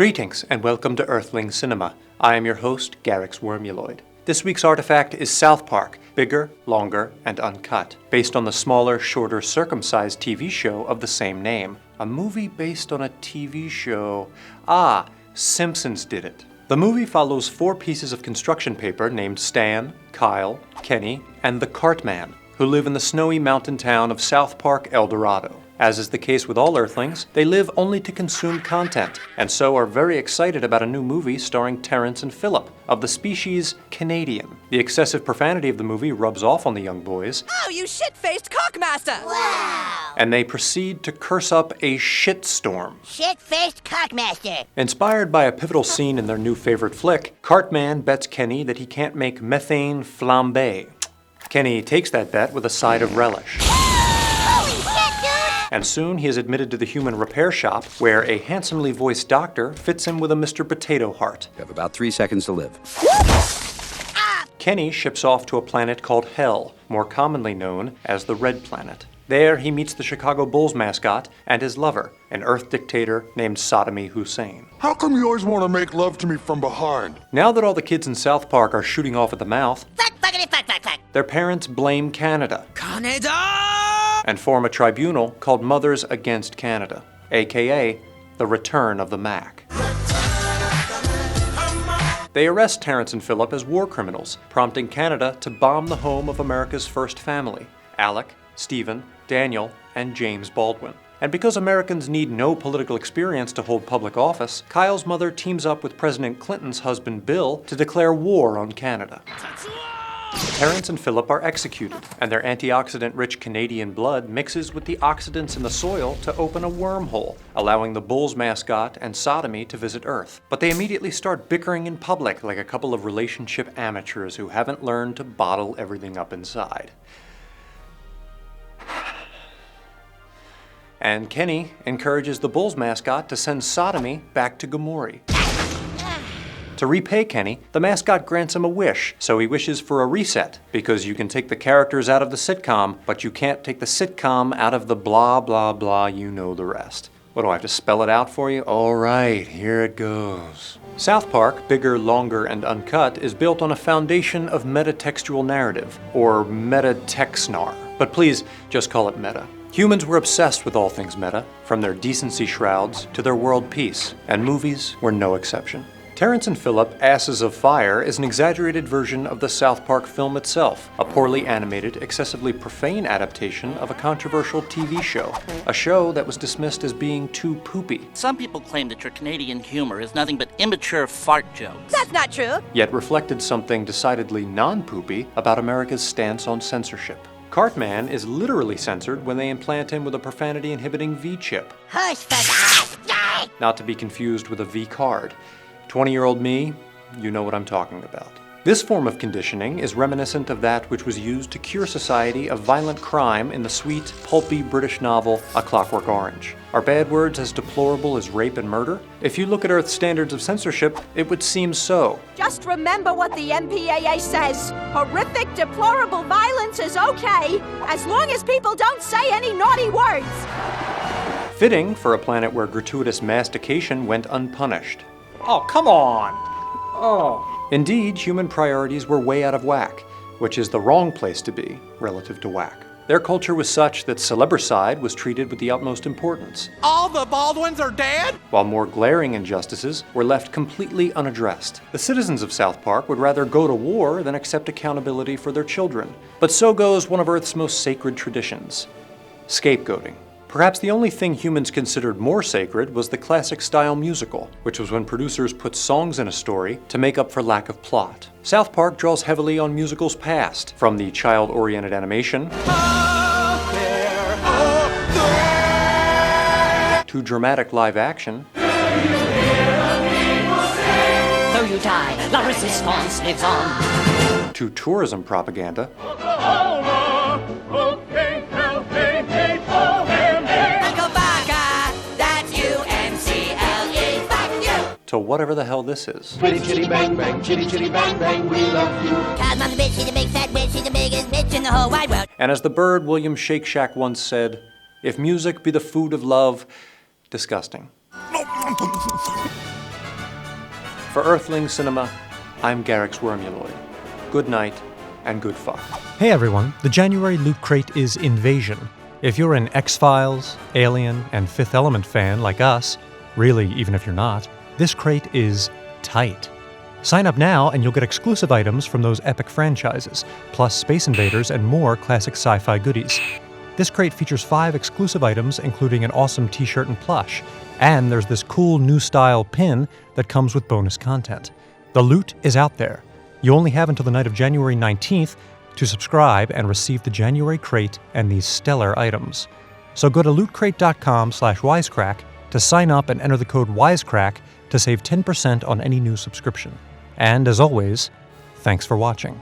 Greetings and welcome to Earthling Cinema. I am your host, Garrix Wormuloid. This week's artifact is South Park, bigger, longer, and uncut, based on the smaller, shorter, circumcised TV show of the same name. A movie based on a TV show. Simpsons did it. The movie follows 4 pieces of construction paper named Stan, Kyle, Kenny, and the Cartman, who live in the snowy mountain town of South Park, El Dorado. As is the case with all Earthlings, they live only to consume content, and so are very excited about a new movie starring Terrence and Phillip, of the species Canadian. The excessive profanity of the movie rubs off on the young boys. Oh, you shit-faced cockmaster! Wow! And they proceed to curse up a shitstorm. Shit-faced cockmaster! Inspired by a pivotal scene in their new favorite flick, Cartman bets Kenny that he can't make methane flambé. Kenny takes that bet with a side of relish. Holy shit, dude! And soon he is admitted to the human repair shop, where a handsomely voiced doctor fits him with a Mr. Potato Heart. You have about 3 seconds to live. Kenny ships off to a planet called Hell, more commonly known as the Red Planet. There he meets the Chicago Bulls mascot and his lover, an Earth dictator named Saddam Hussein. How come you always want to make love to me from behind? Now that all the kids in South Park are shooting off at the mouth, Fuck, fuckity, fuck, fuck, fuck! their parents blame Canada Canada! and form a tribunal called Mothers Against Canada, aka the Return of the Mac. They arrest Terrence and Phillip as war criminals, prompting Canada to bomb the home of America's first family, Alec, Stephen, Daniel, and James Baldwin. And because Americans need no political experience to hold public office, Kyle's mother teams up with President Clinton's husband Bill to declare war on Canada. Terrence and Phillip are executed, and their antioxidant-rich Canadian blood mixes with the oxidants in the soil to open a wormhole, allowing the Bulls mascot and Sodomy to visit Earth. But they immediately start bickering in public like a couple of relationship amateurs who haven't learned to bottle everything up inside. And Kenny encourages the Bulls mascot to send Sodomy back to Gomorrah. To repay Kenny, the mascot grants him a wish, so he wishes for a reset, because you can take the characters out of the sitcom, but you can't take the sitcom out of the blah blah blah, you know the rest. What, do I have to spell it out for you? All right, here it goes. South Park, bigger, longer, and uncut, is built on a foundation of metatextual narrative, or meta-texnar. But please, just call it meta. Humans were obsessed with all things meta, from their decency shrouds to their world peace, and movies were no exception. Terrence and Phillip, Asses of Fire, is an exaggerated version of the South Park film itself, a poorly animated, excessively profane adaptation of a controversial TV show, a show that was dismissed as being too poopy, Some people claim that your Canadian humor is nothing but immature fart jokes. That's not true. yet reflected something decidedly non-poopy about America's stance on censorship. Cartman is literally censored when they implant him with a profanity-inhibiting V-chip, Hush, fuck, not to be confused with a V-card. 20-year-old me, you know what I'm talking about. This form of conditioning is reminiscent of that which was used to cure society of violent crime in the sweet, pulpy British novel A Clockwork Orange. Are bad words as deplorable as rape and murder? If you look at Earth's standards of censorship, it would seem so. Just remember what the MPAA says. Horrific, deplorable violence is okay, as long as people don't say any naughty words. Fitting for a planet where gratuitous mastication went unpunished. Oh, come on! Oh. Indeed, human priorities were way out of whack, which is the wrong place to be relative to whack. Their culture was such that celebricide was treated with the utmost importance, All the Baldwins are dead? while more glaring injustices were left completely unaddressed. The citizens of South Park would rather go to war than accept accountability for their children. But so goes one of Earth's most sacred traditions: scapegoating. Perhaps the only thing humans considered more sacred was the classic-style musical, which was when producers put songs in a story to make up for lack of plot. South Park draws heavily on musicals past, from the child-oriented animation to dramatic live action Though you die, la resistance lives on. to tourism propaganda that's U-N-C-L-E, fuck you! to whatever the hell this is. Chitty chitty bang bang, chitty chitty bang bang, we love you. Cause mom's a bitch, she's a big fat witch, she's the biggest bitch in the whole wide world. And as the bird William Shake Shack once said, if music be the food of love, disgusting. For Earthling Cinema, I'm Garrix Wormuloid. Good night, and good fuck. Hey everyone, the January Loot Crate is Invasion. If you're an X-Files, Alien, and Fifth Element fan like us, really, even if you're not, this crate is tight. Sign up now and you'll get exclusive items from those epic franchises, plus Space Invaders and more classic sci-fi goodies. This crate features 5 exclusive items, including an awesome t-shirt and plush, and there's this cool new style pin that comes with bonus content. The loot is out there. You only have until the night of January 19th to subscribe and receive the January crate and these stellar items. So go to lootcrate.com/wisecrack to sign up and enter the code WISECRACK to save 10% on any new subscription. And as always, thanks for watching.